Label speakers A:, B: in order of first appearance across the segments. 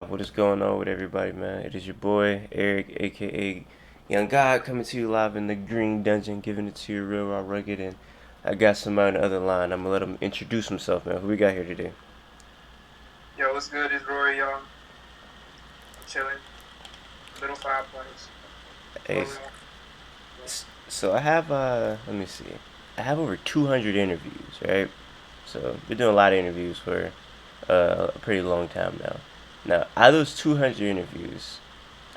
A: What is going on with everybody, man? It is your boy Eric, aka Young God, coming to you live in the Green Dungeon, giving it to you real raw rugged. And I got somebody on the other line. I'm gonna let him introduce himself, man. Who we got here today?
B: Yo, what's good? It's Raury, y'all. I'm chilling. Little 5 points.
A: Hey,
B: What we want. Yeah.
A: so I have let me see, I have over 200 interviews, right? So been doing a lot of interviews for a pretty long time now. Now, out of those 200 interviews,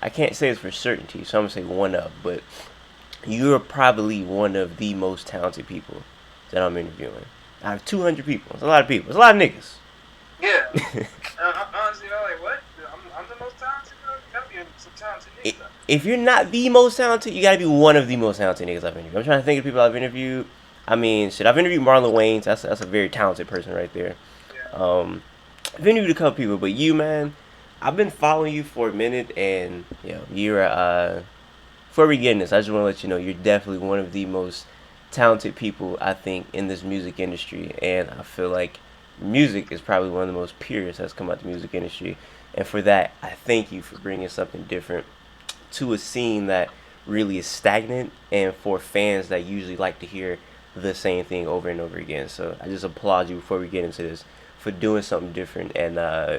A: I can't say it's for certainty, so I'm gonna say one of, but you're probably one of the most talented people that I'm interviewing. Out of 200 people, it's a lot of people. It's a lot of niggas.
B: Yeah. Honestly, like, what? I'm the most talented, bro? You gotta be some talented niggas out
A: If you're not the most talented, you gotta be one of the most talented niggas I've interviewed. I'm trying to think of people I've interviewed. I mean, shit, I've interviewed Marlon Wayans. That's a very talented person right there.
B: there.
A: Um, I've interviewed a couple people, but you, man, I've been following you for a minute, and you're before we get in this, I just want to let you know you're definitely one of the most talented people I think in this music industry, and I feel like music is probably one of the most purest that's come out the music industry, and for that, I thank you for bringing something different to a scene that really is stagnant, and for fans that usually like to hear the same thing over and over again. So I just applaud you before we get into this for doing something different and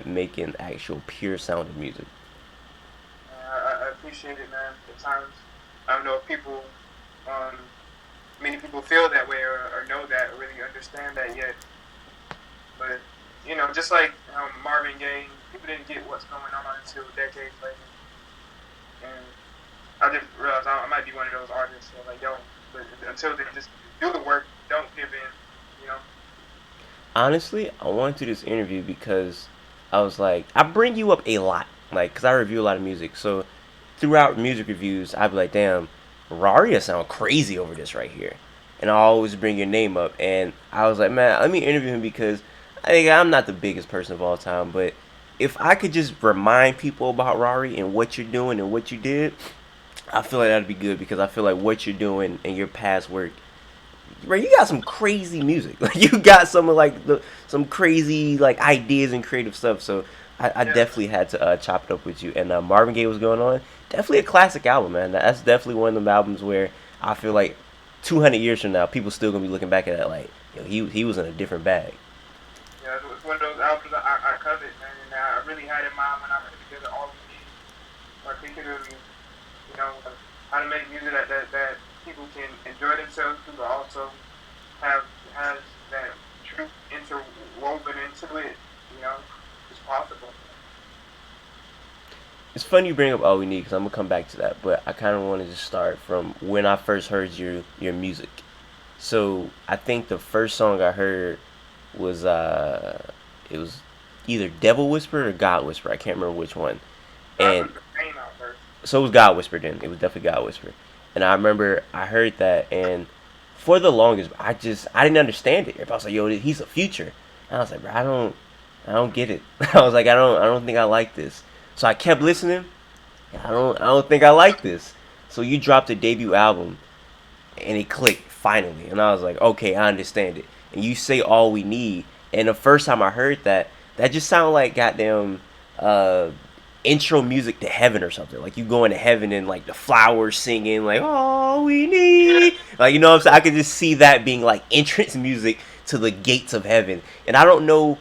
A: making actual pure sounding music.
B: I appreciate it, man. At times, I don't know if people, um, many people feel that way or know that or really understand that yet. But, just like Marvin Gaye, people didn't get what's going on until decades later. And I just realized I might be one of those artists who are like, yo, but until they just do the work, don't give in, you know?
A: Honestly, I wanted to do this interview because I was like, I bring you up a lot, like, because I review a lot of music. So throughout music reviews, I'd be like, damn, Raury sound crazy over this right here. And I always bring your name up. And I was like, man, let me interview him because I think I'm not the biggest person of all time, but if I could just remind people about Raury and what you're doing and what you did, I feel like that'd be good because I feel like what you're doing and your past work, right? You got some crazy music. Like you got some of like some crazy like ideas and creative stuff. So I
B: Yeah.
A: definitely had to chop it up with you. And Marvin Gaye was going on. Definitely a classic album, man. That's definitely one of them albums where I feel like 200 years from now, people still gonna be looking back at that like, he was in a different bag.
B: Yeah, it's one of those albums I covet, man, and I really had in mind when I put together All We Need, particularly, how to make music that people can enjoy themselves to, but also has that truth interwoven into it, you know, it's possible.
A: It's funny you bring up All We Need because I'm gonna come back to that, but I kind of wanted to start from when I first heard your music. So I think the first song I heard was it was either Devil Whisper or God Whisper. I can't remember which one.
B: God
A: And
B: was the pain out first.
A: so it was God Whisper then. It was definitely God Whisper. And I remember I heard that, and for the longest I didn't understand it. I was like, yo, he's a future. And I was like, bro, I don't get it. I was like, I don't think I like this. So I kept listening. I don't think I like this. So you dropped a debut album and it clicked finally, and I was like, okay, I understand it. And you say All We Need, and the first time I heard that, that just sounded like goddamn uh intro music to heaven or something. Like you going to heaven and like the flowers singing like All We
B: Yeah,
A: Need, like, you know what I'm saying. I could just see that being like entrance music to the gates of heaven. And I don't know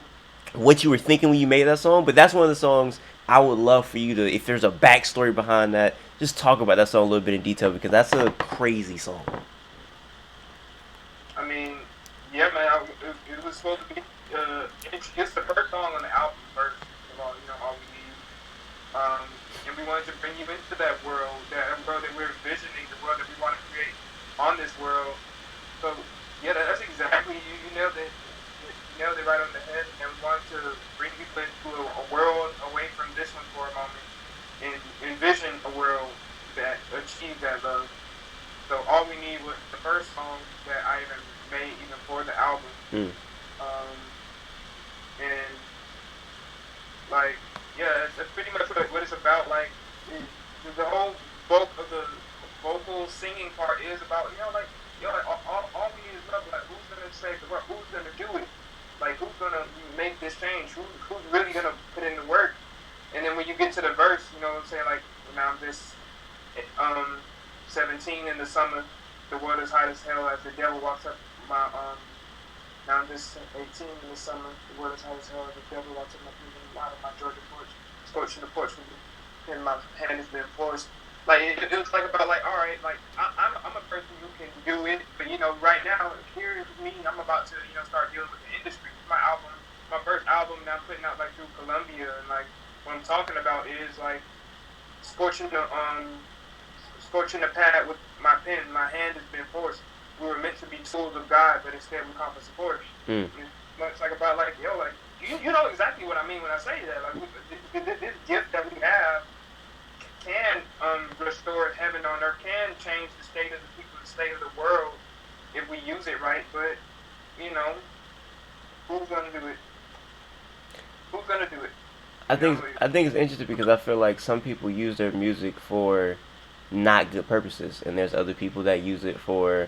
A: what you were thinking when you made that song, but that's one of the songs I would love for you to, if there's a backstory behind that, just talk about that song a little bit in detail because that's a crazy song.
B: I mean, yeah, man, it was supposed to be, it's the first song on the album, first of all, All We Need. And we wanted to bring you into that world that we're envisioning, the world that we want to create on this world. So yeah, that's exactly you nailed it. You nailed it right on the head. And we wanted to bring people into a world away from this one for a moment and envision a world that achieves that love. So all we need was the first song that I even made even for the album.
A: Mm.
B: Um, and like yeah, that's pretty much what it's about. Like the whole bulk of the vocal singing part is about like all we need is love. Like who's gonna save the world? Who's gonna do it? Like who's gonna make this change? Who's really gonna put in the work? And then when you get to the verse, you know what I'm saying? Like, now I'm just um 17 in the summer, the world is hot as hell as the devil walks up my now I'm just 18 in the summer, the world is hot as hell as the devil walks up my out of my Georgia porch, scorching the porch with me, and my hand has been forced. Like it was like about like all right, like I'm a person who can do it, but you know right now here is me. I'm about to start dealing with the industry. My album, my first album that I'm putting out like through Columbia, and like what I'm talking about is like scorching the scorching the pad with my pen. My hand has been forced. We were meant to be tools of God, but instead we come for support.
A: Mm.
B: It's like about like yo, like you know exactly what I mean when I say that. Like this gift that we have can restore heaven on earth, can change the state of the people, the state of the world, if we use it right. But you know, who's gonna do it? Who's gonna do it?
A: I
B: You know,
A: think I think it's interesting because I feel like some people use their music for not good purposes, and there's other people that use it for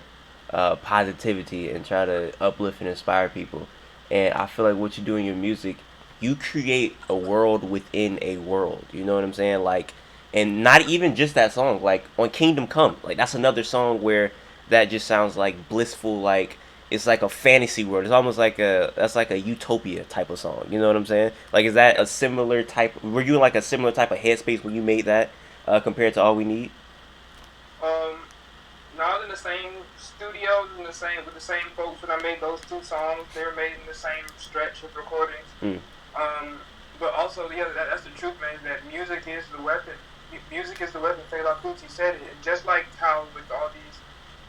A: positivity and try to uplift and inspire people. And I feel like what you do in your music, you create a world within a world. You know what I'm saying? Like, and not even just that song. Like on Kingdom Come, like that's another song where that just sounds like blissful. Like it's like a fantasy world. It's almost like that's like a utopia type of song. You know what I'm saying? Like, is that a similar type? Were you in like a similar type of headspace when you made that compared to All We Need?
B: um, not in the same studios, in the same with the same folks when I made those two songs. They were made in the same stretch of recordings.
A: Mm.
B: But also, yeah, that's the truth, man. That music is the weapon. Music is the weapon. Fela Kuti said it. And just like how with all these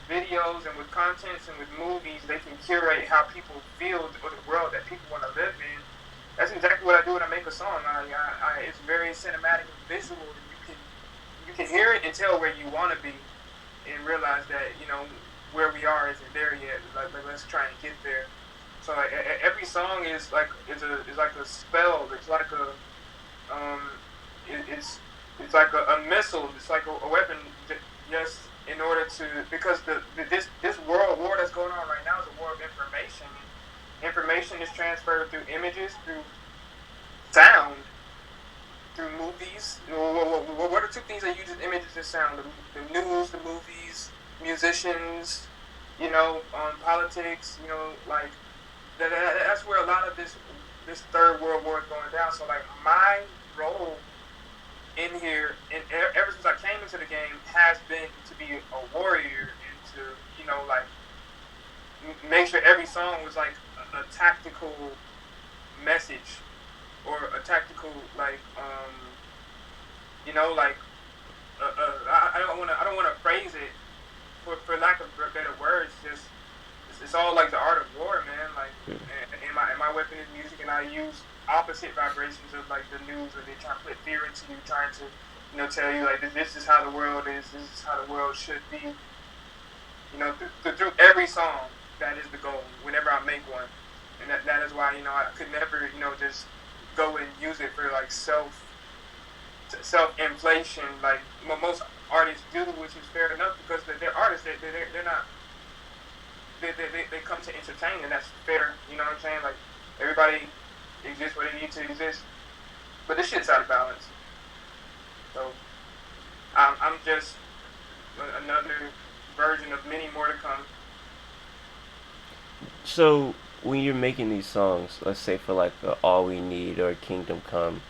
B: videos and with contents and with movies, they can curate how people feel or the world that people want to live in. That's exactly what I do when I make a song. It's very cinematic and visual. And you can hear it and tell where you want to be, and realize that where we are isn't there yet. Like let's try and get there. So like, every song is like a spell. It's like um, it's like a missile. It's like a weapon. Just in order to because this world war that's going on right now is a war of information. Information is transferred through images, through sound, through movies. What are two things that use images and sound? The news, the movies, musicians. Politics. Like that's where a lot of this third world war is going down. So like my role in here, and ever since I came into the game, has been to be a warrior and to like make sure every song was like a tactical message or a tactical like like I don't want to phrase it for lack of better words. Just it's all like the art of war, man. Like, and my weapon is music, and I use opposite vibrations of like the news, where they try to put fear into you, trying to tell you like this is how the world is, this is how the world should be. Through every song, that is the goal. Whenever I make one, and that is why I could never just go and use it for like self inflation like most artists do, which is fair enough because they're artists. They're not. They come to entertain, and that's fair. You know what I'm saying? Like everybody exists where they need to exist, but this shit's out of balance. So I'm just another version of many more to come.
A: So when you're making these songs, let's say for like All We Need or Kingdom Come,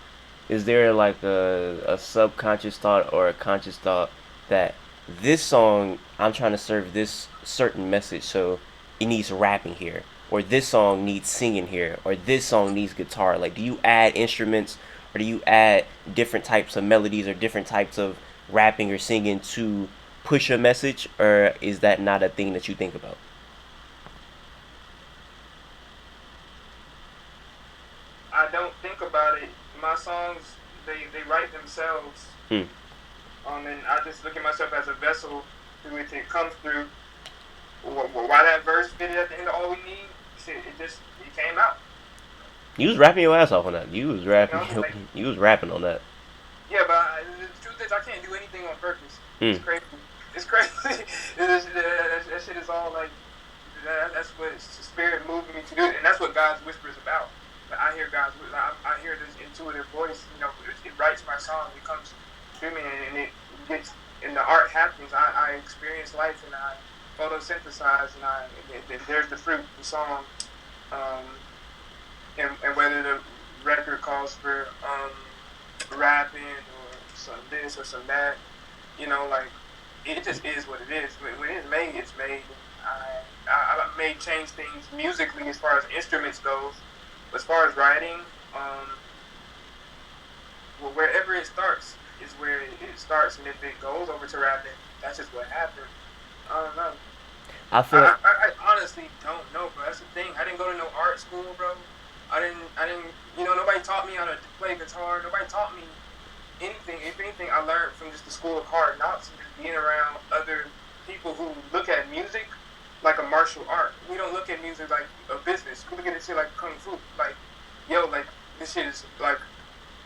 A: is there like a subconscious thought or a conscious thought that this song I'm trying to serve this certain message, so it needs rapping here, or this song needs singing here, or this song needs guitar? Like, do you add instruments, or do you add different types of melodies or different types of rapping or singing to push a message, or is that not a thing that you think about?
B: I don't think about it. My songs, they write themselves.
A: Hmm.
B: And I just look at myself as a vessel through which it comes through. Why that verse fitted at the end of All We Need, shit, it came out.
A: You was rapping your ass off on that. You was rapping.
B: Like,
A: You was rapping on that.
B: yeah, but the truth is I can't do anything on purpose.
A: Hmm.
B: It's crazy. It's crazy. That shit is all like that's what spirit moved me to do, and that's what God's whisper is about. I hear God's, I hear this intuitive voice. You know, it writes my song. It comes to me, and it gets, and the art happens. I experience life, and I photosynthesize, and there's the fruit, the song, um, and whether the record calls for rapping or some this or some that, you know, like it just is what it is. When it's made, it's made. I may change things musically as far as instruments goes. As far as writing, um, well, wherever it starts is where it starts, and if it goes over to rapping, that's just what happened. I don't know.
A: I feel like
B: I honestly don't know, bro. That's the thing. I didn't go to no art school, bro. I didn't. You know, nobody taught me how to play guitar. Nobody taught me anything. If anything, I learned from just the school of hard knocks and just being around other people who look at music like a martial art. We don't look at music like a business. We look at this shit like kung fu. Like, yo, like this shit is like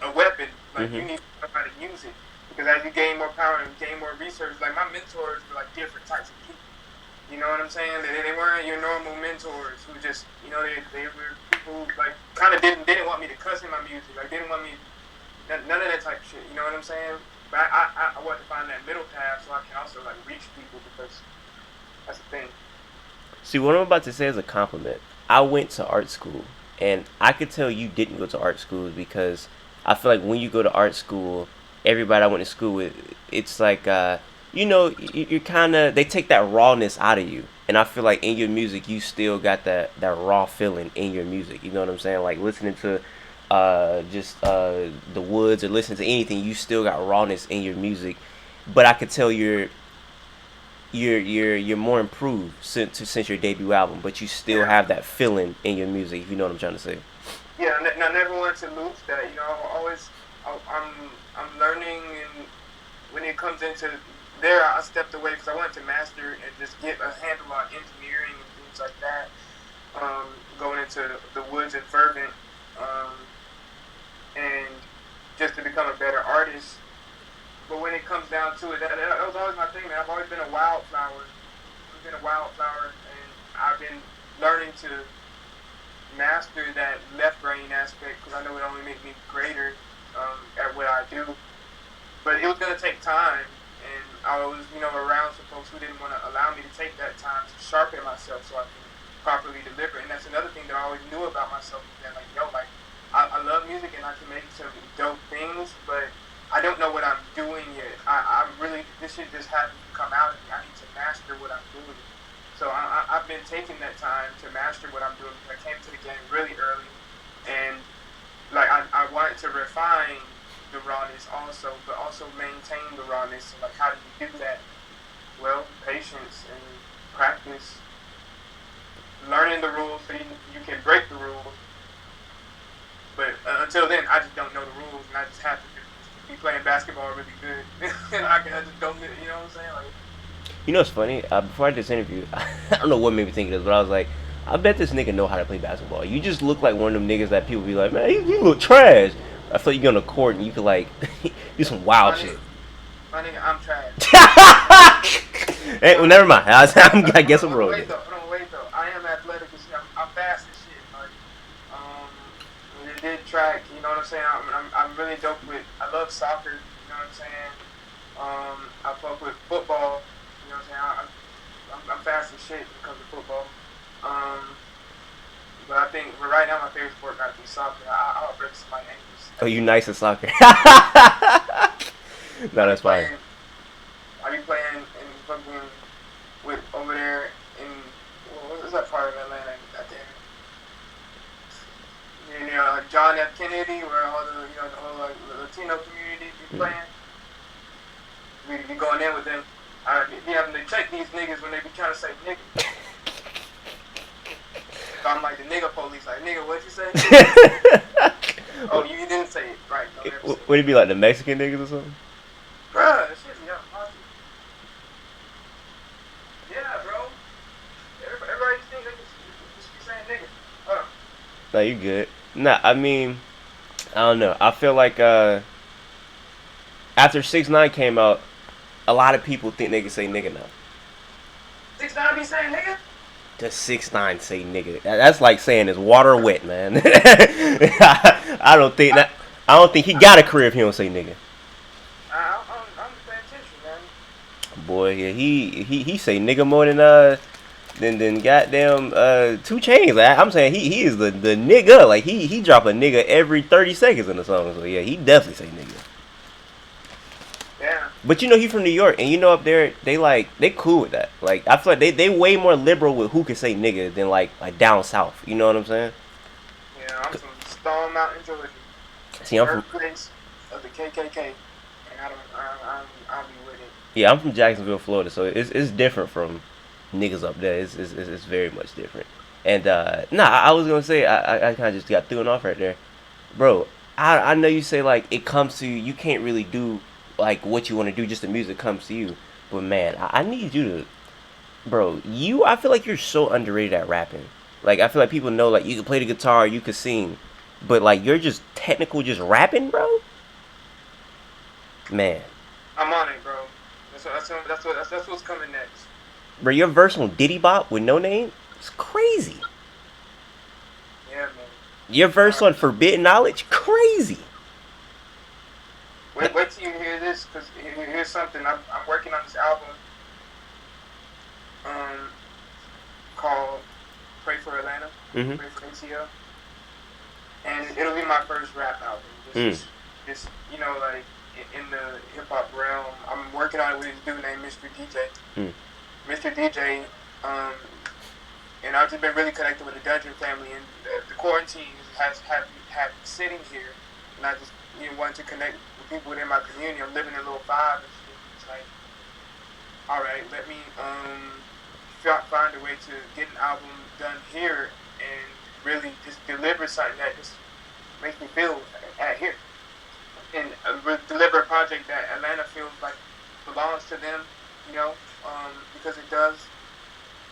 B: a weapon. Like you
A: mm-hmm.
B: need to know how to use it. Because as you gain more power and gain more research, like my mentors were like different types of people. You know what I'm saying? They weren't your normal mentors who just, you know, they were people who like kind of didn't want me to cuss in my music. Like didn't want me none of that type of shit. You know what I'm saying? But I want to find that middle path so I can also like reach people because that's the thing.
A: See, what I'm about to say is a compliment. I went to art school, and I could tell you didn't go to art school because I feel like when you go to art school, everybody I went to school with, it's like, you know, you're kind of, they take that rawness out of you. And I feel like in your music, you still got that raw feeling in your music. You know what I'm saying? Like listening to just the woods or listening to anything, you still got rawness in your music. But I could tell you're more improved since your debut album, but you still
B: Yeah.
A: have that feeling in your music. If you know what I'm trying to say.
B: Yeah, and I never wanted to lose that. You know, I'm learning, and when it comes into there, I stepped away because I wanted to master and just get a handle on engineering and things like that. Going into the woods and fervent, um, and just to become a better artist. But when it comes down to it, that was always my thing, man. I've always been a wildflower. I've been a wildflower, and I've been learning to master that left brain aspect because I know it only makes me greater at what I do. But it was gonna take time, and I was, you know, around some folks who didn't want to allow me to take that time to sharpen myself so I can properly deliver. And that's another thing that I always knew about myself is that, like, yo, like, I love music and I can make some dope things, but I don't know what I'm doing yet. I really, this shit just hasn't come out of me. I need to master what I'm doing. So I've been taking that time to master what I'm doing. I came to the game really early, and like I wanted to refine the rawness also, but also maintain the rawness. So like, how do you do that? Well, patience and practice, learning the rules so you can break the rules. But until then, I just don't know the rules, and I just have to be playing basketball really good, and I just don't, you know what I'm saying? Like,
A: You know what's funny? Before I did this interview, I don't know what made me think of this, but I was like, I bet this nigga know how to play basketball. You just look like one of them niggas that people be like, man, you look trash. I feel like you get on the court and you could like do some wild
B: my
A: shit.
B: my nigga, I'm trash.
A: Hey, well, never mind. I guess I'm
B: Hold on,
A: wrong.
B: wait though. Hold on, wait though. I am athletic as shit. I'm fast as shit. Like, when I did track, you know what I'm saying? I'm really dope with. I love soccer. You know what I'm saying? I fuck with football. You know what I'm saying? I'm fast as shit when it comes to football. Um, but I think right now my favorite sport got to be soccer. I'll break somebody's ankles.
A: Oh, you nice at soccer. No,
B: I be
A: that's fine.
B: playing. I be playing in fucking with over there in what's that part of Atlanta? Goddamn. You know, like John F. Kennedy, where all the, you know, the whole like Latino community be
A: Mm.
B: playing. We be going in with them. I be having to check these niggas when they be trying to say nigga. So I'm like the nigga police, like nigga, what'd you say? Oh, you didn't say it right. Don't ever say it.
A: Would it be like the Mexican niggas or something?
B: Bruh, shit, yeah, yeah, bro. Everybody just think they just be saying nigga. Hold on.
A: No, you good. Nah, I mean, I don't know. I feel like after 6ix9ine came out, a lot of people think they can say nigga now.
B: 6ix9ine be saying nigga?
A: Does 6ix9ine say nigga? That's like saying is water wet, man. I don't think that. I don't think he got a career if he don't say nigga.
B: I'm just paying attention, man.
A: Boy, yeah, he say nigga more than goddamn 2 Chainz. I'm saying he is the nigga. Like he drop a nigga every 30 seconds in the song. So yeah, he definitely say nigga.
B: Yeah.
A: But you know he from New York, and you know up there they cool with that. Like I feel like they way more liberal with who can say nigga than like down south. You know what I'm saying?
B: Yeah, I'm from Stone Mountain, Georgia.
A: See, I'm from
B: Birthplace of the KKK, and I'll be with it.
A: yeah, I'm from Jacksonville, Florida, so it's different from niggas up there. It's very much different. And nah, I was gonna say I kind of just got thrown off right there, bro. I know you say like it comes to you, you can't really do like what you want to do, just the music comes to you. But man, I need you to, bro. I feel like you're so underrated at rapping. Like I feel like people know like you can play the guitar, you can sing, but like you're just technical, just rapping, bro. Man,
B: I'm on it, bro. That's what's coming next.
A: bro, your verse on Diddy Bop with No Name, it's crazy.
B: Yeah, man.
A: Your verse on Forbidden Knowledge, crazy.
B: Wait till you hear this, because here's something. I'm working on this album um, called Pray for Atlanta,
A: Mm-hmm.
B: Pray for ATL. And it'll be my first rap album. Just you know, like in the hip hop realm, I'm working on it with this dude named Mr. DJ.
A: Mm.
B: Mr. DJ, and I've just been really connected with the Dungeon family, and the quarantine has had me sitting here, and I just wanted to connect with people within my community. I'm living in Little Five, and it's like, all right, let me find a way to get an album done here and really just deliver something that just makes me feel at here, and deliver a project that Atlanta feels like belongs to them, because it does,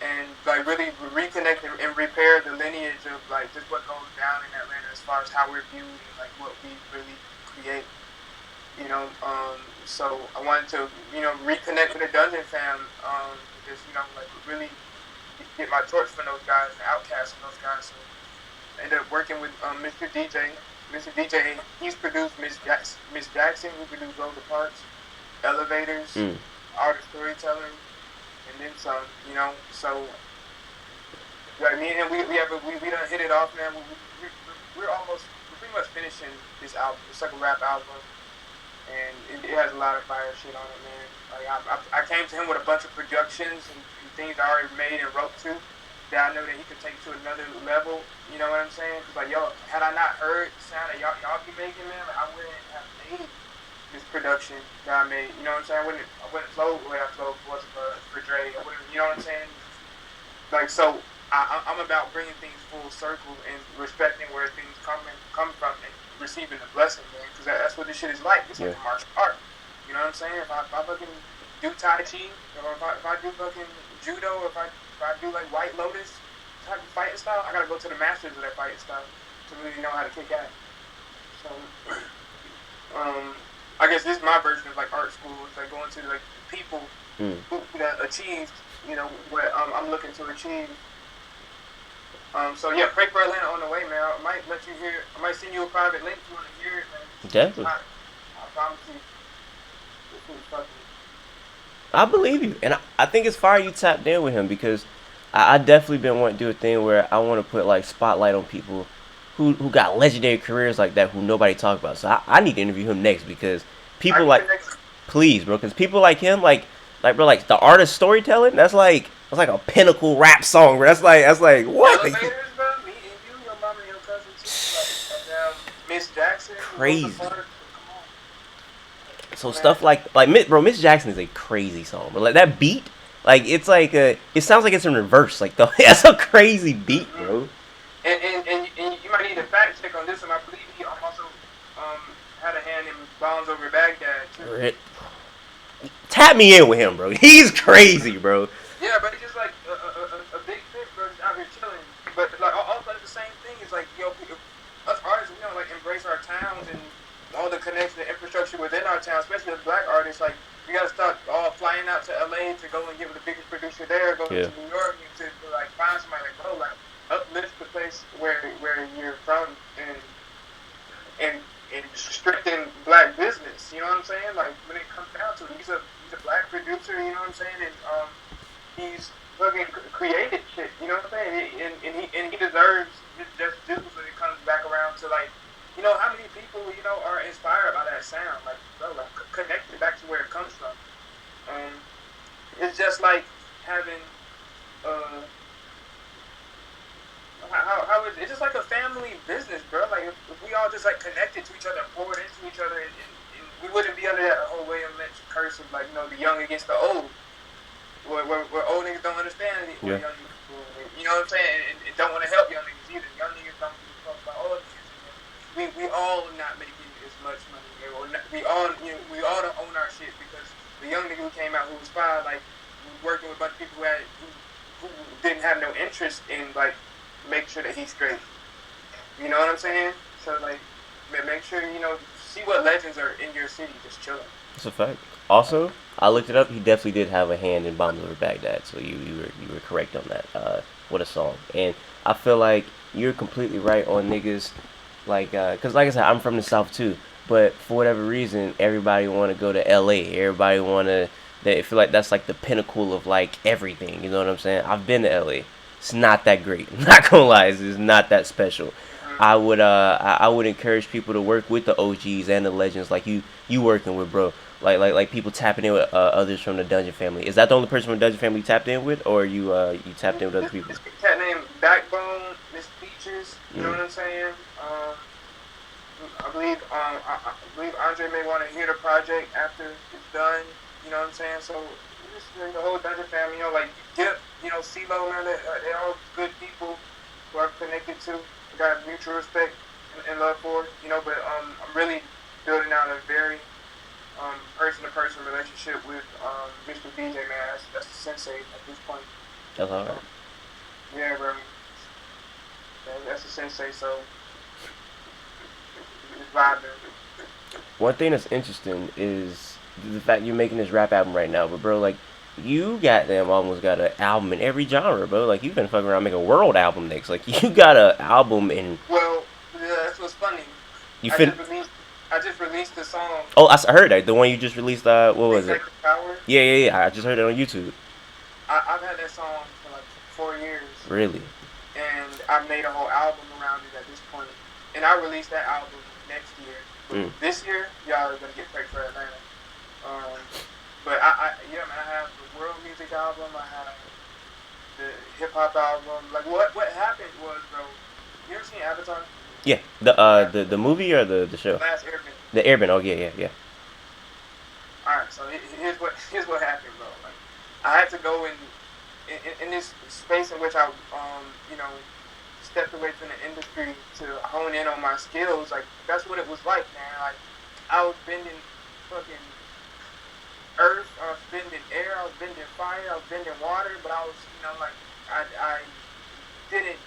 B: and like really reconnect and repair the lineage of like just what goes down in Atlanta as far as how we're viewed and like what we really create, so I wanted to reconnect with the Dungeon fam, just like really get my torch from those guys, the outcasts from those guys. So I ended up working with Mr. DJ. Mr. DJ, he's produced Miss Jackson, who produced Rosa Parks, Elevators, Art of Storytelling, and then some, So, like me and him, we done hit it off, man. We're pretty much finishing this album. It's like a rap album, and it has a lot of fire shit on it, man. Like I came to him with a bunch of productions and things I already made and wrote to that I know that he could take to another level. You know what I'm saying? Cause like, yo, had I not heard the sound that y'all be making, man, like, I wouldn't have made this production that I made. You know what I'm saying? I wouldn't flow the way I flowed for Dre. I wouldn't, you know what I'm saying? Like, so I'm about bringing things full circle and respecting where things come from and receiving the blessing, man. Cause that's what this shit is like. It's like a martial art. You know what I'm saying? If I fucking do Tai Chi, or if I do fucking judo, or if I do like White Lotus type of fighting style, I gotta go to the masters of that fighting style to really know how to kick ass. So, I guess this is my version of like art school. It's like going to like people who that achieved, what I'm looking to achieve. So yeah, Pray for Atlanta on the way, man. I might let you hear. I might send you a private link if you want to hear it, man.
A: Definitely.
B: I promise you.
A: I believe you, and I think it's fire you tapped in with him because I definitely been wanting to do a thing where I want to put like spotlight on people who got legendary careers like that who nobody talk about. So I need to interview him next because people like, please, bro, because people like him, like bro, like the art of storytelling, that's like a pinnacle rap song, bro. That's like what?
B: Elevators, bro. Me and you, your mama and your cousin too. Like Miss Jackson.
A: Crazy. So stuff like Miss Jackson is a crazy song, but like that beat, like it's like it sounds like it's in reverse. Like that's a crazy beat, bro.
B: And you might need a fact check on this one. I believe he also had a hand in Bombs Over Baghdad too.
A: Tap me in with him, bro. He's crazy, bro.
B: Yeah, but he's just like a big fish, bro, just out here chilling. But like also the same thing is like, us artists, like embrace our towns and all the connection and infrastructure within our town, especially as black artists. Like we gotta stop all flying out to LA to go and get with the biggest producer there, go to New York and to like find what I'm saying? Like when it comes down to it, he's a black producer. You know what I'm saying? And he's fucking created shit. You know what I'm saying? And he deserves his just dues when it comes back around to like, how many people are inspired by that sound? Like, bro, like connected back to where it comes from. Um, it's just like having uh. How is it? It's just like a family business, bro. Like if we all just like connected to each other, poured into each other, and we wouldn't be under that whole William Lynch curse of like the young against the old, where old niggas don't understand what
A: Yeah.
B: young niggas do. You know what I'm saying? And don't want to help young niggas either. Young niggas don't give a fuck about old niggas. We all not making as much money. Or not, we all don't own our shit because the young nigga who came out who was fired, like working with a bunch of people who didn't have no interest in like make sure that he's straight. You know what I'm saying? So like, make sure see what legends are in your city just chilling.
A: That's a fact. Also, I looked it up. He definitely did have a hand in Bombs Over Baghdad. So you were correct on that. What a song. And I feel like you're completely right on niggas. Like, cause like I said, I'm from the South too. But for whatever reason, everybody want to go to L.A. Everybody want to. They feel like that's like the pinnacle of like everything. You know what I'm saying? I've been to L.A. It's not that great. I'm not gonna lie, it's not that special. I would encourage people to work with the OGs and the legends like you working with, bro. Like people tapping in with others from the Dungeon family. Is that the only person from the Dungeon family you tapped in with, or you tapped in with other people?
B: This cat named Backbone, Miss Peaches. You know
A: Mm.
B: what I'm saying? I believe Andre may want to hear the project after it's done. You know what I'm saying? So just the whole Dungeon family, like Dip, CeeLo, man, they're all good people who I've connected to, got mutual respect and love for. But I'm really building out a very person-to-person relationship with Mr. BJ, man. That's the sensei at this point.
A: That's all right.
B: Yeah, bro. That's the sensei. So it's vibing.
A: One thing that's interesting is the fact you're making this rap album right now, but bro, like you got them almost got an album in every genre, bro. Like you've been fucking around making a world album next. Like you got an album in
B: Well, yeah, that's what's funny.
A: you
B: I
A: fin.
B: just released. I just released the song
A: Oh, I heard that the one you just released. What was it?
B: "Take the Power."
A: Yeah. I just heard it on YouTube.
B: I've had that song for like 4 years,
A: Really?
B: and I made a whole album around it at this point. And I released that album next year. But
A: Mm.
B: this year, y'all are gonna get paid for Atlanta. But yeah, man, I have the world music album. I have the hip hop album. Like what happened was, bro. You ever seen Avatar?
A: Yeah. The movie or the show?
B: Last Airbender.
A: The Airbender. Oh yeah.
B: All right, so here's what happened, bro. Like I had to go in this space in which I stepped away from the industry to hone in on my skills. Like that's what it was like, man. Like I was bending fucking earth, I was bending air, I was bending fire, I was bending water, but I was like I didn't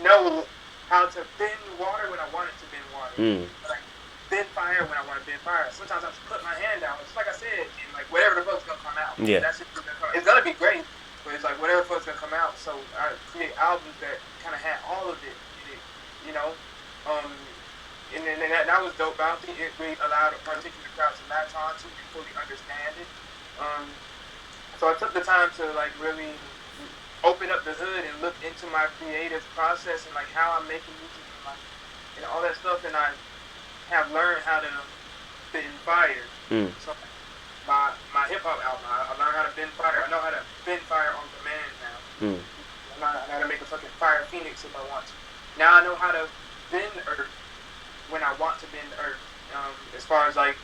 B: know how to bend water when I wanted to bend water.
A: Mm.
B: Like bend fire when I want to bend fire. Sometimes I just put my hand down. It's like I said, and like whatever the fuck's gonna come out.
A: Yeah.
B: That's just gonna come. It's gonna be great, but it's like whatever the fuck's gonna come out. So I create albums that kind of had all of it in it, you know. And then that was dope. But I don't think it really allowed a particular crowd to latch on to and fully understand it. So I took the time to like really open up the hood and look into my creative process and like how I'm making music and like all that stuff. And I have learned how to bend fire.
A: Mm.
B: So my hip hop album, I learned how to bend fire. I know how to bend fire on demand now.
A: Mm.
B: I know how to make a fucking fire phoenix if I want to. Now I know how to bend earth when I want to bend earth. As far as like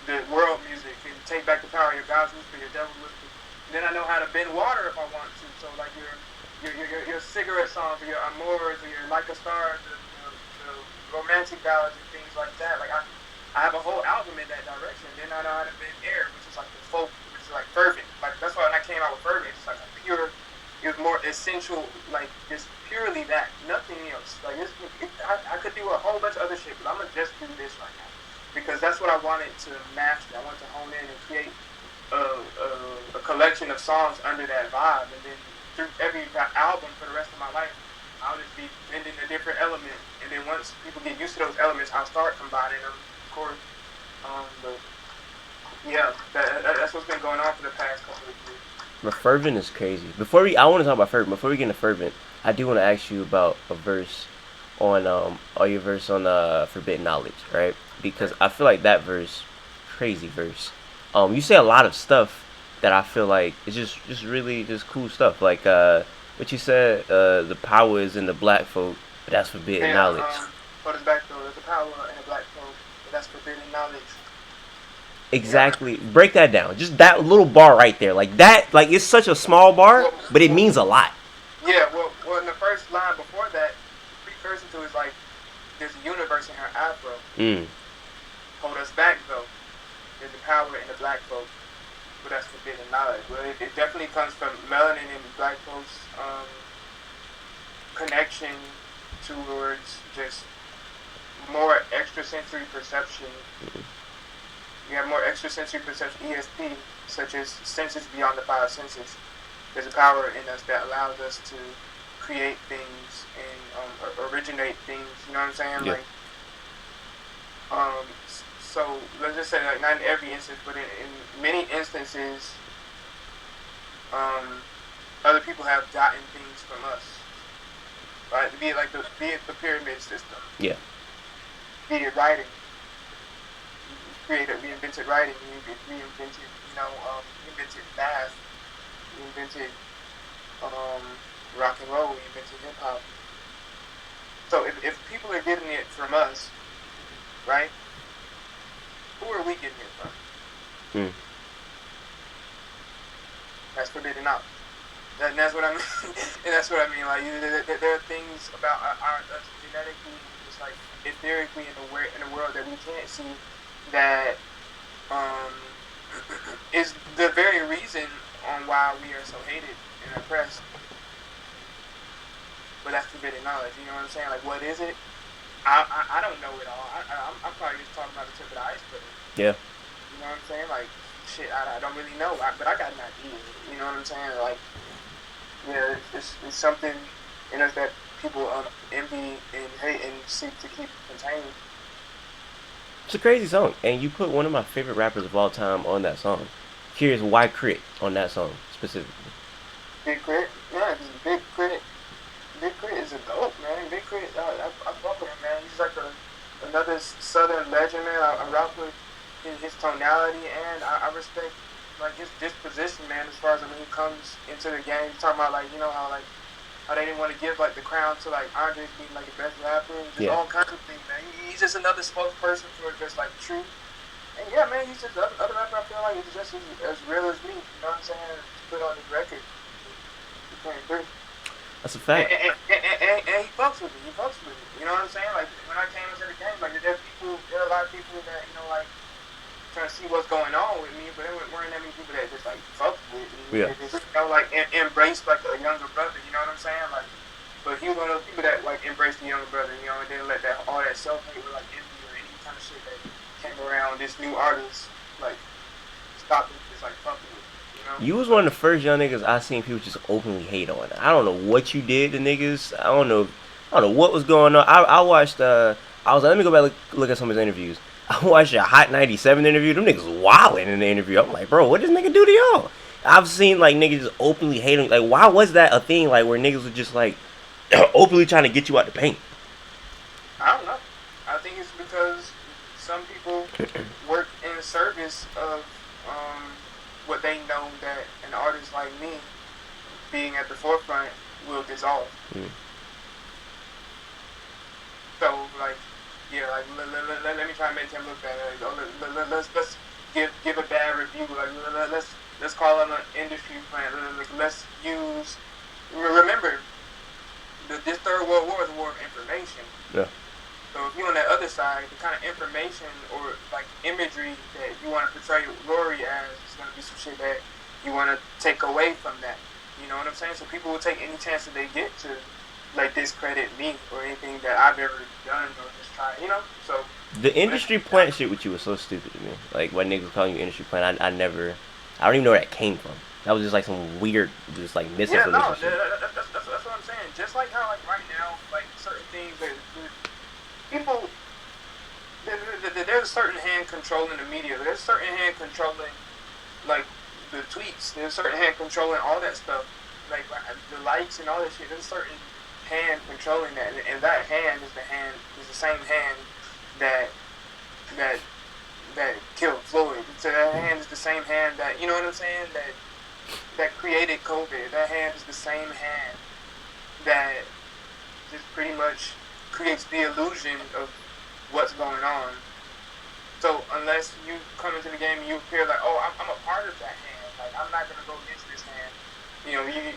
B: the world music and take back the power, your God's whisper, your devil's whisper. Then I know how to bend water if I want to. So like your cigarette songs, or your amours, or your like a star, the romantic ballads and things like that. Like I have a whole album in that direction. Then I know how to bend air, which is like the folk, which is like fervent. Like that's why when I came out with fervent, it's like a pure. It was more essential, like just purely that, nothing else. Like I could do a whole bunch of other shit, but I'm gonna just do this right now because that's what I wanted to master. I wanted to hone in and create a collection of songs under that vibe, and then through every album for the rest of my life, I'll just be bending a different element, and then once people get used to those elements, I'll start combining them. Of course, but Yeah, that's what's been going on for the past couple of years.
A: But fervent is crazy. I want to talk about fervent. Before we get into fervent, I do want to ask you about a verse on all your verse on forbidden knowledge, right? Because
B: Right.
A: I feel like that verse, crazy verse. You say a lot of stuff that I feel like is just really just cool stuff. Like what you said, the power is in the black folk, but that's forbidden
B: Yeah,
A: knowledge.
B: what is back though? There's a power in the black folk, but that's forbidden knowledge. Yeah, man.
A: Exactly. Break that down. Just that little bar right there. Like that. Like it's such a small bar,
B: Well,
A: but it
B: well,
A: means a lot.
B: yeah, well, in the first line before that, the precursor to is like, there's a universe in her afro.
A: Mm.
B: Hold us back though. There's a power in the black folk, but that's forbidden knowledge. Well, it definitely comes from melanin and black folks' connection towards just more extrasensory perception. You have more extrasensory perception, ESP, such as senses beyond the five senses. There's a power in us that allows us to create things and originate things. You know what I'm saying?
A: Yeah.
B: Like, um, so let's just say, like, not in every instance, but in many instances, um, other people have gotten things from us. Right? Be it the pyramid system,
A: Yeah.
B: be it writing. We invented writing. We invented, invented math. We invented um, rock and roll. We invented hip hop. So if people are getting it from us, right? Who are we getting it from?
A: Mm.
B: That's forbidden knowledge. And that's what I mean. And that's what I mean. Like, there are things about us genetically, just like etherically in the world that we can't see, that um, is the very reason on why we are so hated and oppressed. But that's forbidden knowledge. You know what I'm saying? Like, what is it? I don't know it all. I'm probably just talking about the tip of the iceberg.
A: Yeah.
B: You know what I'm saying? Like, shit, I don't really know. But I got an idea. You know what I'm saying? Like, yeah, it's something in us that people envy and hate and seek to keep contained.
A: It's a crazy song, and you put one of my favorite rappers of all time on that song. Curious why Crit on that song specifically.
B: Big Crit, yeah, Big Crit. Big Crit is a dope, man. Big Crit, I fuck with him, man. He's like another Southern legend, man. I rock with his tonality, and I respect like his disposition, man. As far as when he comes into the game, he's talking about like, how they didn't want to give like the crown to like Andre being like the best rapper, and just
A: Yeah.
B: all kinds of things, man. He's just another spokesperson for just like truth. And yeah, man, he's just other rapper. I feel like he's just as real as me. You know what I'm saying? To put on his record, he came through.
A: That's a
B: And,
A: fact.
B: and, and he fucks with me. He fucks with me. You know what I'm saying? Like when I came into the game, like there are a lot of people that like trying to see what's going on with me, but there weren't that many people that just like fuck with me.
A: Yeah.
B: They just like embraced like a younger brother. You know what I'm saying? Like, but he was one of those people that like embraced the younger brother. You know, and didn't let that all that self hate or like envy or any kind of shit that came around this new artist like stop him just like fucking with me. You know?
A: You was one of the first young niggas I seen people just openly hate on. I don't know what you did to niggas. I don't know what was going on. I watched. I was like, let me go back look at some of his interviews. I watched a Hot 97 interview. Them niggas wilding in the interview. I'm like, bro, what does nigga do to y'all? I've seen like niggas just openly hating. Like, why was that a thing? Like, where niggas were just like openly trying to get you out the paint.
B: I don't know. I think it's because some people work in service of what they know that an artist like me being at the forefront will dissolve.
A: Mm.
B: So like, yeah, like let me try and make him look bad. Like, let's give a bad review. Like let's call him an industry plant. Let's use. Remember, this Third World War is a war of information.
A: Yeah.
B: So if you're on that other side, the kind of information or like imagery that you want to portray Raury as is going to be some shit that you want to take away from that. You know what I'm saying? So people will take any chance that they get to like discredit me or anything that I've ever done or just tried. You know? So
A: The industry plant shit with you was so stupid to me. Like when niggas calling you industry plant, I don't even know where that came from. That was just like some weird, just like
B: yeah,
A: misinformation
B: no,
A: shit.
B: that's what I'm saying. Just like how like right now, like certain things that people, there's a certain hand controlling the media. There's a certain hand controlling like the tweets. There's a certain hand controlling all that stuff, like the likes and all that shit. There's a certain hand controlling that, and that hand is the same hand that that that killed Floyd. So that hand is the same hand that, you know what I'm saying, that created COVID. That hand is the same hand that just pretty much creates the illusion of what's going on. So unless you come into the game and you feel like, oh, I'm a part of that hand, like I'm not gonna go against this hand,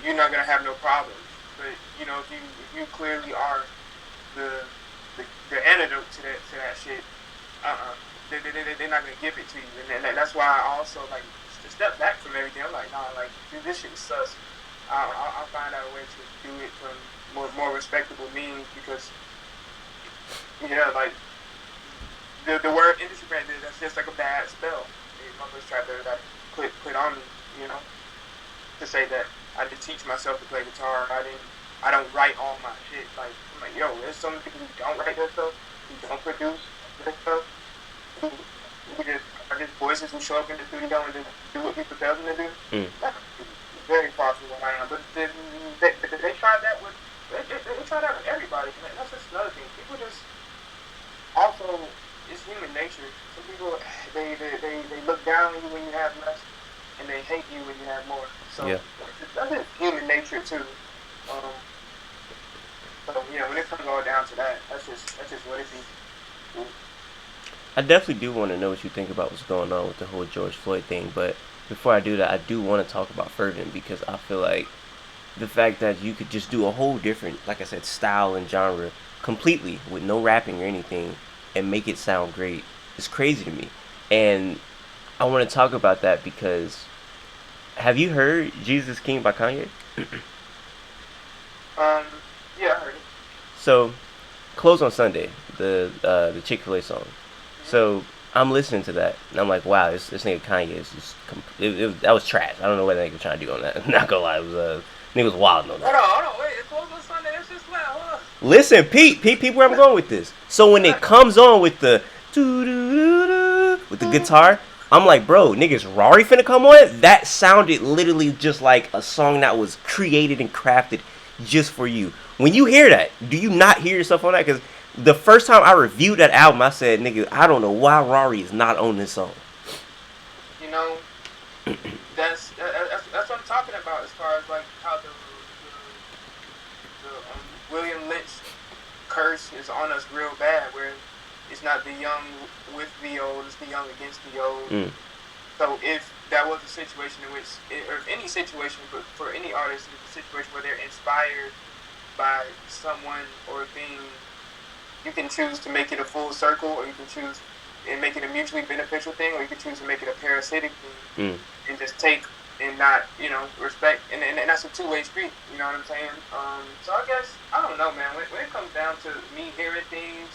B: you're not gonna have no problems. But if you clearly are the antidote to that shit, they're not gonna give it to you, and that's why I also like to step back from everything. I'm like, nah, like dude, this shit is sus. I'll find out a way to do it from more respectable means, because like the word industry brand, that's just like a bad spell. Motherfuckers try to like put on me, to say that I did teach myself to play guitar. I don't write all my shit. Like I'm like, yo, there's some people who don't write their stuff, who don't produce their stuff. Who are just voices who show up in the studio and just do what people tell them to do. That's very far from what I am. But they tried that with they tried that with everybody. That's just another thing. People just also, it's human nature. Some people they look down on you when you have less, and they hate you when you have more. So that's just human nature too. So when it comes all down to that, that's just what it is.
A: I definitely do want to know what you think about what's going on with the whole George Floyd thing, but before I do that, I do want to talk about Fervent, because I feel like the fact that you could just do a whole different, like I said, style and genre completely with no rapping or anything and make it sound great is crazy to me. And I want to talk about that because, have you heard Jesus King by Kanye?
B: Yeah, I heard it.
A: So, Close on Sunday, the Chick-fil-A song. So I'm listening to that, and I'm like, wow, this nigga Kanye is just that was trash. I don't know what that nigga was trying to do on that. I'm not gonna lie, it was nigga was wild on that.
B: Hold on, wait, it's Close on Sunday. That's just loud. Hold on.
A: Listen, Pete, where I'm going with this. So when it comes on with the with the guitar, I'm like, bro, niggas, Raury finna come on? That sounded literally just like a song that was created and crafted just for you. When you hear that, do you not hear yourself on that? Because the first time I reviewed that album, I said, nigga, I don't know why Raury is not on this song.
B: That's what I'm talking about, as far as like how the William Lynch curse is on us real bad, where it's not the young with the old, it's the young against the old. So if that was a situation in which, or if any situation, but for any artist, it's a situation where they're inspired by someone or thing, you can choose to make it a full circle, or you can choose and make it a mutually beneficial thing, or you can choose to make it a parasitic thing and just take and not, respect. And that's a two-way street, you know what I'm saying? So I guess, I don't know, man. When it comes down to me hearing things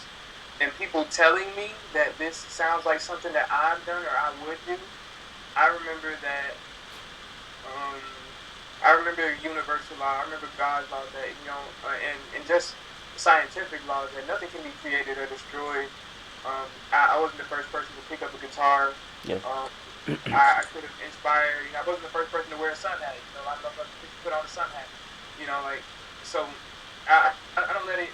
B: and people telling me that this sounds like something that I've done or I would do, I remember that, I remember universal law, I remember God's law that, and just scientific laws that nothing can be created or destroyed. I wasn't the first person to pick up a guitar.
A: Yeah.
B: I could have inspired. I wasn't the first person to wear a sun hat. I love to put on a sun hat. So I don't let it.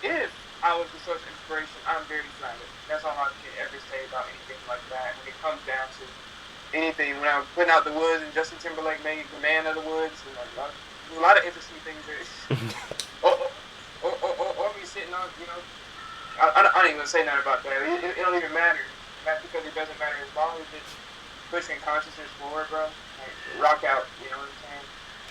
B: If I was the source of inspiration, I'm very flattered. That's all I can ever say about anything like that. When it comes down to anything, when I was putting out the woods and Justin Timberlake made the Man of the Woods, and a lot of interesting things there. or me sitting on, I don't even gonna say nothing about that. It don't even matter. Not because it doesn't matter, as long as it's pushing consciousness forward, bro. Like, rock out, you know what I'm saying?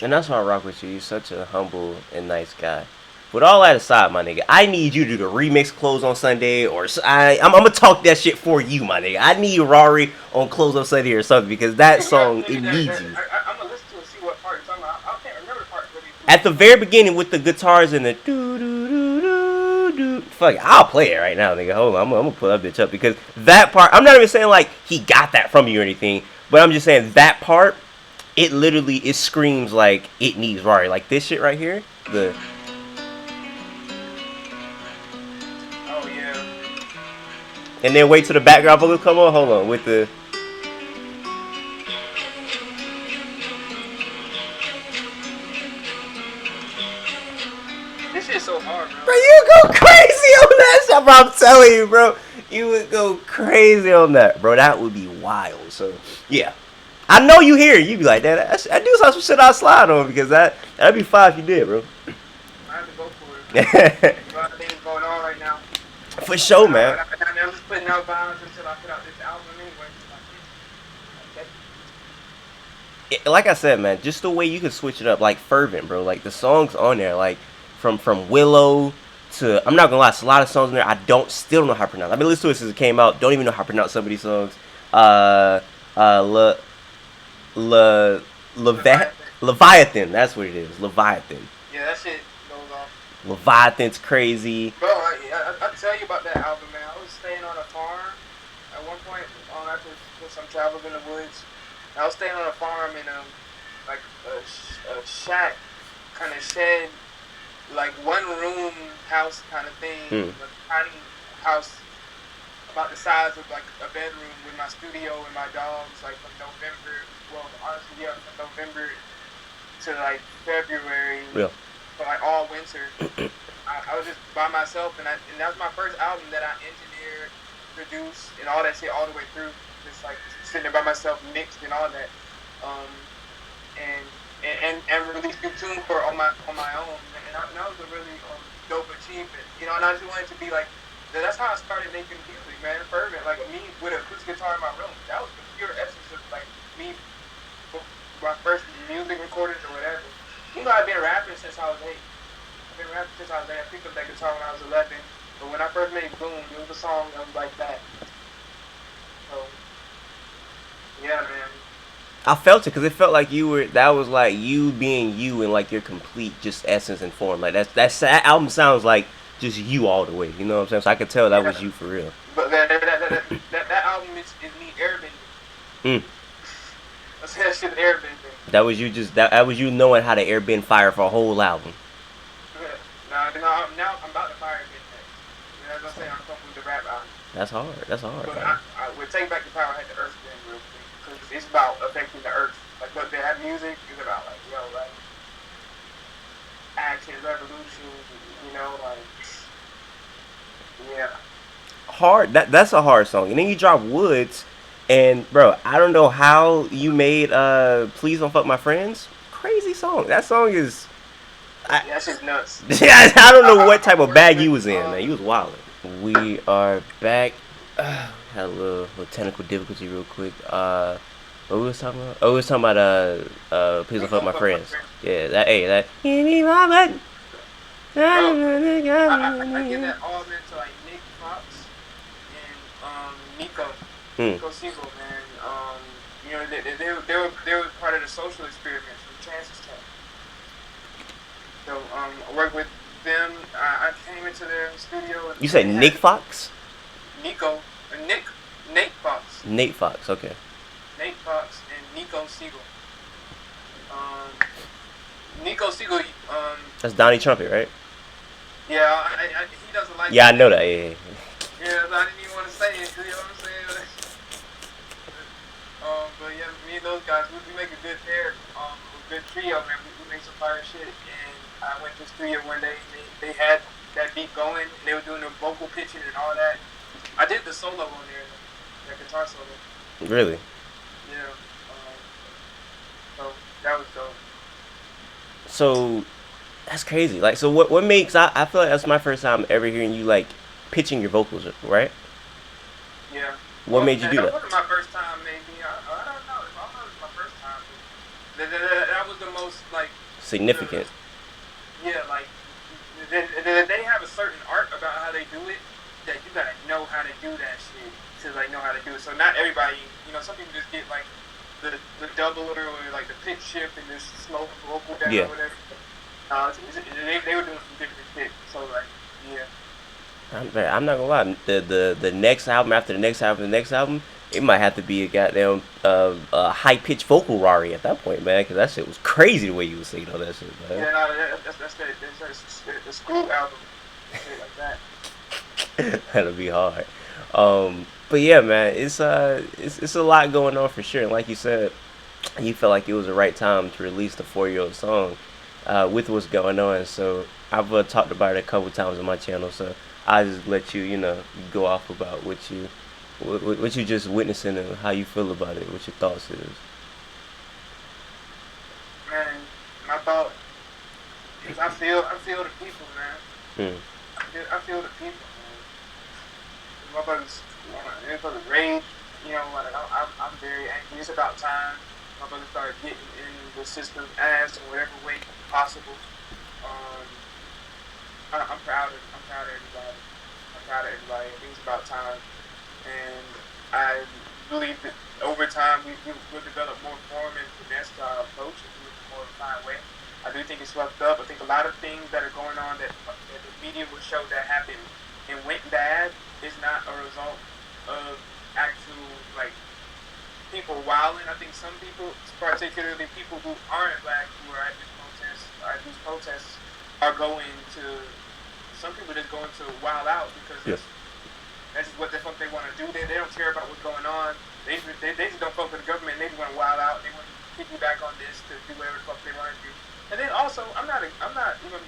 A: And that's why I rock with you. You're such a humble and nice guy. With all that aside, my nigga, I need you to do the remix Close on Sunday, or I'm gonna talk that shit for you, my nigga. I need Raury on Close on Sunday or something, because that song, it needs you.
B: I'm gonna listen to it and see what part you're talking about. I can't remember the part.
A: At the very beginning with the guitars and the do. Fuck it, I'll play it right now, nigga. Hold on, I'm gonna pull that bitch up, because that part, I'm not even saying like he got that from you or anything, but I'm just saying that part, it literally, it screams like it needs Raury. Like this shit right here, the.
B: Oh yeah.
A: And then wait till the background vocals come on. Hold on with the.
B: This shit's so hard, bro.
A: Bro, you go crazy on that shit, bro. I'm telling you, bro. You would go crazy on that, bro. That would be wild. So, yeah. I know you hear it. You be like, that do some shit I'll slide on because that'd be fine if you did, bro.
B: I have to go for it, man. There's a lot of things going on right now.
A: For sure, man.
B: I'm just putting out vibes until I put out this album anyway.
A: Like I said, man, just the way you can switch it up, like Fervent, bro. Like the songs on there, like from Willow to I'm not gonna lie, it's a lot of songs in there I still don't know how to pronounce. I've been listening to it since it came out. Don't even know how to pronounce some of these songs. Uh, uh, Le, Leviathan. That's what it is. Leviathan.
B: Yeah, that shit goes off.
A: Leviathan's crazy.
B: Bro, I tell you about that album, man. I was staying on a farm at one point after some travels in the woods. I was staying on a farm in like a shack, kind of shed, like one room house kind of thing, a tiny house about the size of like a bedroom with my studio and my dogs, like from November. Well, honestly, yeah, from November to like February.
A: Yeah.
B: For like all winter. I was just by myself, and that was my first album that I engineered, produced, and all that shit all the way through. Just like sitting there by myself, mixed and all that, and released new tune for on my own, and that was a really dope achievement. You know, and I just wanted to be like, that's how I started making music, man. Fervent, like me with a acoustic guitar in my room. That was the pure essence of like me, my first music recordings or whatever. You know, I've been rapping since I was 8. I've been rapping since I was 8. I picked up that guitar when I was 11. But when I first made Boom, it was a song that was like that. So, yeah, man.
A: I felt it because it felt like that was like you being you in like your complete just essence and form. Like that album sounds like just you all the way. You know what I'm saying? So I could tell that was you for real.
B: But that album is me airbending. That shit airbending.
A: That was you that was you knowing how to airbend fire for a whole album.
B: Now I'm about to fire it next. You know what I'm saying? I'm coming with the rap album.
A: That's hard. That's hard.
B: But I would take back the power. I had the earth bend real quick because it's about affecting the earth. Like what they have music is about, like like action, revolution. You know, like yeah.
A: Hard. That's a hard song. And then you drop Woods. And bro, I don't know how you made Please Don't Fuck My Friends. Crazy song. That song is
B: that's just nuts.
A: Yeah, I don't know what type of bag you was in, man. You was wilding. We are back. Had a little technical difficulty real quick. What we was talking about? Oh, we was talking about Please Don't Fuck My Friends. Yeah, that give me my button.
B: Bro, I give that all into like Nick Fox and Nico. Nico Siegel, man. You know, they were part of the social experiment from Chance's Town. So I worked with them. I came into their studio. And
A: you said Nick Fox?
B: Nico, Nate Fox.
A: Nate Fox, okay.
B: Nate Fox and Nico Siegel. Nico Siegel.
A: That's Donnie Trumpet, right?
B: Yeah, he doesn't like.
A: Yeah, I know that. Yeah.
B: Yeah, I didn't even want to say it. You know what I'm saying? But yeah, me and those guys, we make a good pair, a good trio, man. We make some fire shit. And I went to the studio one day, and they had that beat going, and they were doing the vocal pitching and all that. I did the solo on there, that guitar solo.
A: Really?
B: Yeah. So that was dope.
A: So that's crazy. Like, so what makes I feel like that's my first time ever hearing you like pitching your vocals, right?
B: Yeah.
A: What made you do that?
B: That wasn't my first time, maybe. I don't know. I don't know if it was my first time. That was the most, like...
A: significant.
B: Yeah, like... They have a certain art about how they do it that you gotta know how to do that shit to, like, know how to do it. So not everybody... You know, some people just get, like, the doubler or, like, the pitch shift and just slow vocal down or whatever. They were doing some different shit. So, like, yeah.
A: I'm not gonna lie. The next album after the next album, it might have to be a goddamn high pitched vocal Raury at that point, man. Because that shit was crazy the way you was singing all that shit, man.
B: Yeah, no, that's the school album, shit like that.
A: That'll be hard. But yeah, man, it's a lot going on for sure. And like you said, you felt like it was the right time to release the 4-year-old song with what's going on. So I've talked about it a couple times on my channel. So I just let you, go off about what you just witnessing and how you feel about it, what your thoughts is.
B: Man, my thought is I feel the people, man.
A: Mm.
B: I feel the people, man. Motherfuckers rage. You know, like I'm very angry. It's about time motherfuckers start getting in the system's ass in whatever way possible. Um, I'm proud of everybody. I'm proud of everybody. I think it's about time, and I believe that over time we'll develop more form and finesse to our approach and do it in a more refined way. I do think it's fucked up. I think a lot of things that are going on that the media will show that happened and went bad is not a result of actual like people wilding. I think some people, particularly people who aren't black, who are at these protests, are going to. Some people just going to wild out because
A: Yes.
B: that's just what the fuck they want to do. They don't care about what's going on. They just don't fuck with the government. They just want to wild out. They want to piggyback on this to do whatever the fuck they want to do. And then also, I'm not even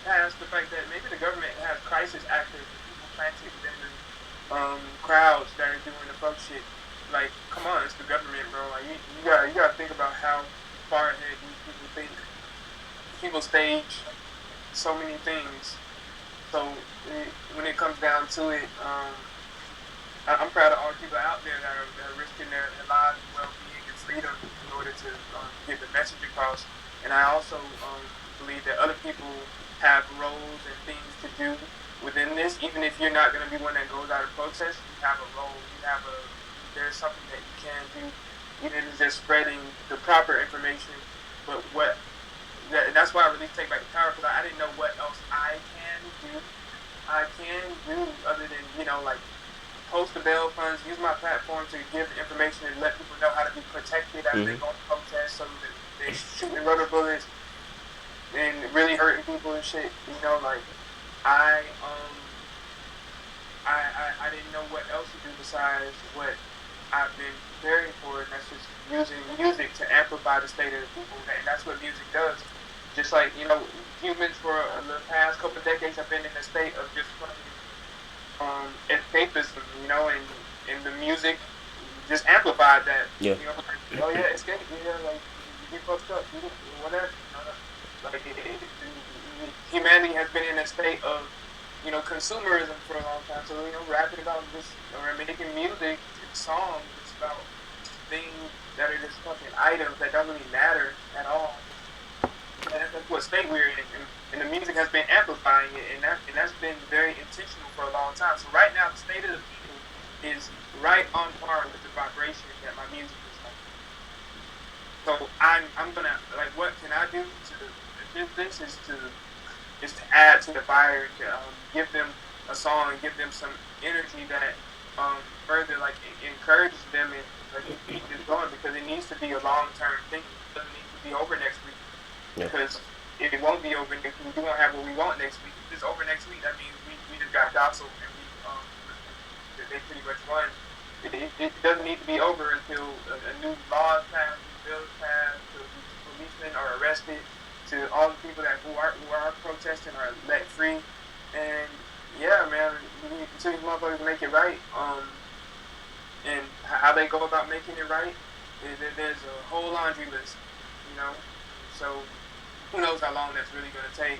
B: past the fact that maybe the government has crisis actors and people planted within the crowds that are doing the fuck shit. Like, come on, it's the government, bro. Like, you gotta think about how far ahead these people think. People stage so many things. So when it comes down to it, I'm proud of all the people out there that are risking their lives, well-being, and freedom in order to get the message across. And I also believe that other people have roles and things to do within this. Even if you're not going to be one that goes out and protests, you have a role. There's something that you can do. Even if it's just spreading the proper information. But that's why I really take back the power, because I didn't know what else I can do. I can do other than, like post the bail funds, use my platform to give information and let people know how to be protected as they go to protest, so that they're shooting rubber bullets and really hurting people and shit. Like I I didn't know what else to do besides what I've been preparing for, and that's just using music to amplify the state of the people, and that's what music does. Just like, humans for the past couple of decades have been in a state of just escapism, and the music just amplified that.
A: Yeah.
B: Oh yeah, escape, like you get fucked up, whatever. Like humanity has been in a state of consumerism for a long time. So rapping about this or making music, songs, it's about things that are just fucking items that don't really matter at all. That's what state we're in, and the music has been amplifying it, and that's been very intentional for a long time. So right now, the state of the people is right on par with the vibration that my music is like. So I'm gonna, like, what can I do to assist this is to add to the fire, to give them a song and give them some energy that further like encourages them and keep this going, because it needs to be a long-term thing. It doesn't need to be over next week.
A: Yeah.
B: Because if it won't be over next week, we won't have what we want next week. If it's over next week, that means we just got docile and they pretty much won. It doesn't need to be over until a new law is passed, new bills passed, to policemen are arrested, to all the people who are protesting are let free. And yeah, man, until these motherfuckers make it right, and how they go about making it right, there's a whole laundry list, So who knows how long that's really going to take.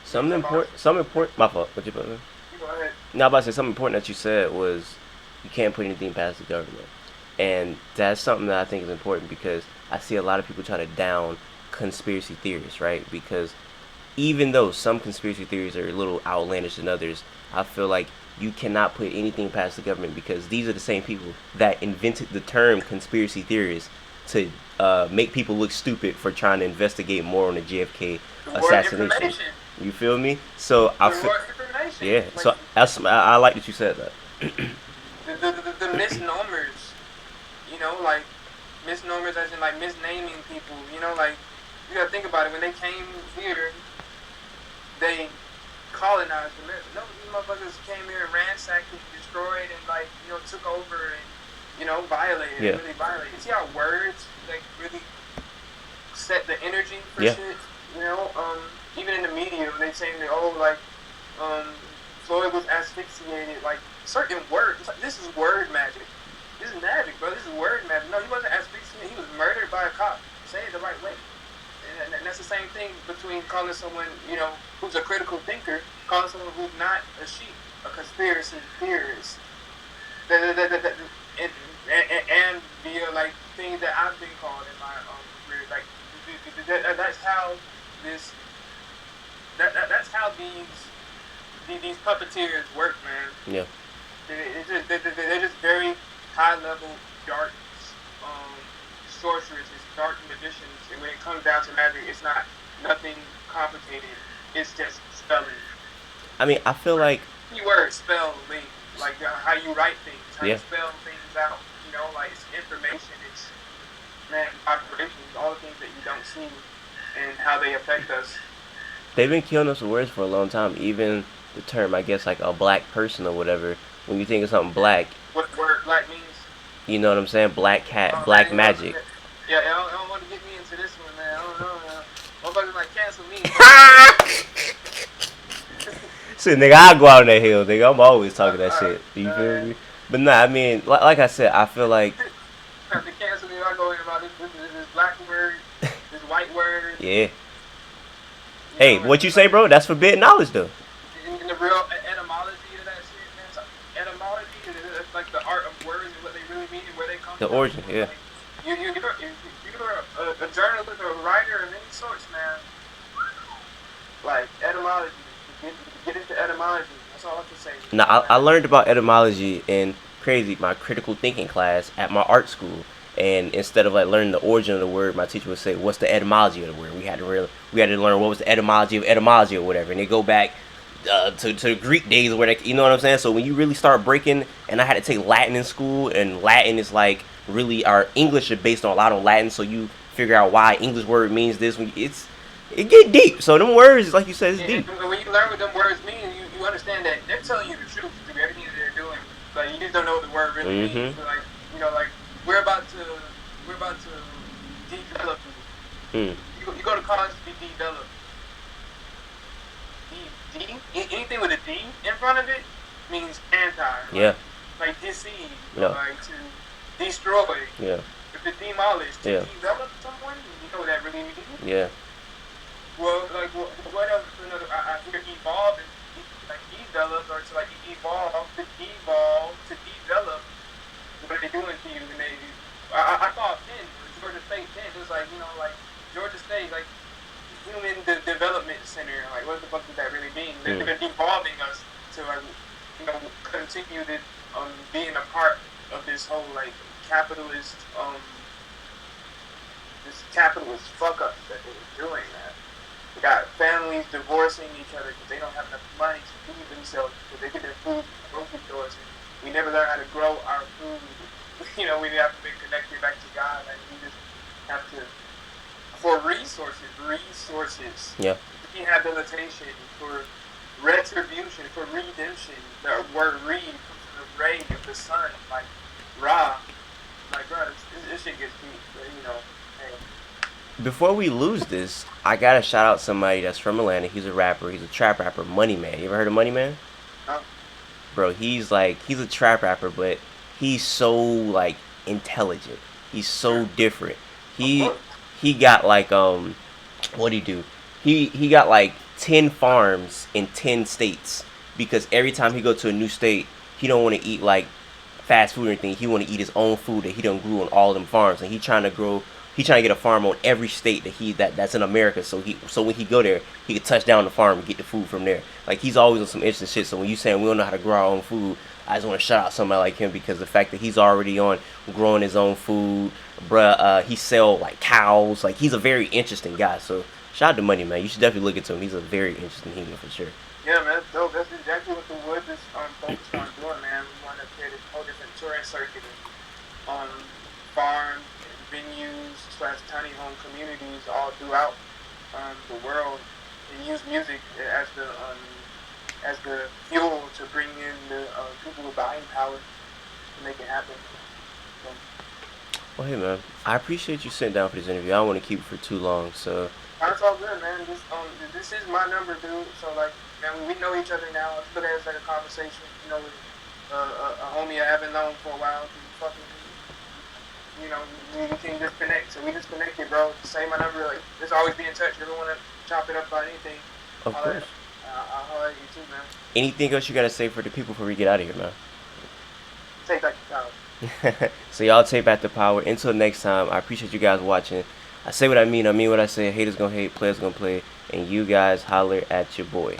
A: Something important. My fault. What you put?
B: You go ahead.
A: No, I'm about to say something important that you said was you can't put anything past the government, and that's something that I think is important because I see a lot of people try to down conspiracy theories, right? Because even though some conspiracy theories are a little outlandish than others, I feel like you cannot put anything past the government because these are the same people that invented the term conspiracy theorists to make people look stupid for trying to investigate more on the JFK assassination. You feel me? So I feel, yeah.
B: Like,
A: So I like that you said that.
B: the misnomers, like misnomers as in like misnaming people. Like you gotta think about it. When they came here, they colonized America. No, these motherfuckers came here and ransacked it, destroyed, and like took over and violated,
A: Yeah.
B: really violated. You see how words like really set the energy for
A: Yeah.
B: shit. Even in the media when they saying that Floyd was asphyxiated, like certain words. Like, this is word magic. This is magic, bro. This is word magic. No, he wasn't asphyxiated. He was murdered by a cop. Say it the right way. And that's the same thing between calling someone, who's a critical thinker, calling someone who's not a sheep, a conspiracy theorist. And via like things that I've been called in my career, like that's how this that's how these puppeteers work, man.
A: Yeah.
B: They're just very high level dark sorcerers, dark magicians, and when it comes down to magic, it's nothing complicated. It's just spelling.
A: I mean, I feel like
B: Keyword spelling, like how you write things, how
A: Yeah.
B: you spell things out. Like it's information, it's vibrations, all the things that you don't see, and how they affect us.
A: they've been killing us with words for a long time. Even the term, I guess, like a black person or whatever. When you think of something black,
B: What word black means?
A: you know what I'm saying? Black cat, black magic.
B: Yeah, I don't want to get me into this one, man. I don't know, man. Motherfuckers like cancel me.
A: See, nigga, I go out on that hill, nigga. I'm always talking that shit. Do you feel
B: Yeah.
A: me? But nah, I mean, like I said, I feel like
B: Have to cancel me. I go in about this black word, this white word.
A: yeah. Hey, what you say, bro? That's forbidden knowledge, though.
B: In the real etymology of that shit, man. So etymology is like the art of words and what they really mean and where they come
A: The
B: from.
A: origin, yeah.
B: Like, you're a journalist or a writer of any sorts, man. Like etymology, get into etymology. That's all I can say.
A: Now, I learned about etymology in my critical thinking class at my art school. And instead of like learning the origin of the word, my teacher would say, "What's the etymology of the word?" We had to learn what was the etymology of etymology or whatever, and they go back to the Greek days where you know what I'm saying. So when you really start breaking, and I had to take Latin in school, and Latin is like really our English is based on a lot of Latin, so you figure out why English word means this. It get deep. So them words, like you said, it's deep.
B: And when you learn what them words mean, you understand that they're telling you the truth through everything that they're doing. Like you just don't know what the word really means. So, like like we're about to develop. You go to college to be developed. Anything with a D in front of it means anti.
A: Yeah.
B: Like deceive.
A: Yeah.
B: Like to destroy.
A: Yeah.
B: To demolish. To
A: Yeah.
B: develop someone. You know what that really means.
A: Yeah.
B: Well, like what else? I hear evolve and like develop or to like evolve to develop. What are they doing to you? And I saw a pin, Georgia State pin. It was like like Georgia State like Human Development Center. Like what the fuck does that really mean? They're devolving us to continue to being a part of this whole like capitalist fuck up that they're doing, man. We got families divorcing each other because they don't have enough money to feed themselves because they get their food from grocery stores. We never learn how to grow our food. We have to be connected back to God, and we just have to for resources.
A: Yeah.
B: Rehabilitation, for retribution, for redemption. The word "read" comes from the ray of the sun, like Ra. Like, bro, this shit gets deep. But, hey.
A: Before we lose this, I gotta shout out somebody that's from Atlanta. He's a rapper. He's a trap rapper, Money Man. You ever heard of Money Man?
B: No.
A: Bro, he's a trap rapper, but he's so like intelligent. He's so different. He got like what do he do? He got like 10 farms in 10 states because every time he go to a new state, he don't want to eat like fast food or anything. He want to eat his own food that he done grew on all them farms, and he trying to get a farm on every state that's in America. So when he go there, he can touch down the farm and get the food from there. Like he's always on some interesting shit. So when you saying we don't know how to grow our own food, I just want to shout out somebody like him because the fact that he's already on growing his own food, bruh. He sell like cows. Like he's a very interesting guy. So shout out to Money Man. You should definitely look into him. He's a very interesting human for sure.
B: Yeah, man, that's dope. That's exactly what the Woods is focused on doing, man. We want to create a whole different touring circuit on farms, venues, / tiny home communities all throughout the world, and use music as the as the fuel to bring in the people with buying power to make it happen. So,
A: Well, hey man, I appreciate you sitting down for this interview. I don't want to keep it for too long, so
B: that's all good, man. This is my number, dude. So like, man, we know each other now. It's good as like a conversation, you know, with a homie I haven't known for a while. Fucking, you know, we can just connect. So we just connected, bro. Say my number. Like, just always be in touch. If you want to chop it up about anything,
A: of
B: I'll
A: course.
B: holler at you too, man.
A: Anything else you gotta say for the people before we get out of here, man?
B: Take that.
A: So y'all take back the power. Until next time, I appreciate you guys watching. I say what I mean what I say. Haters gonna hate, players gonna play, and you guys holler at your boy.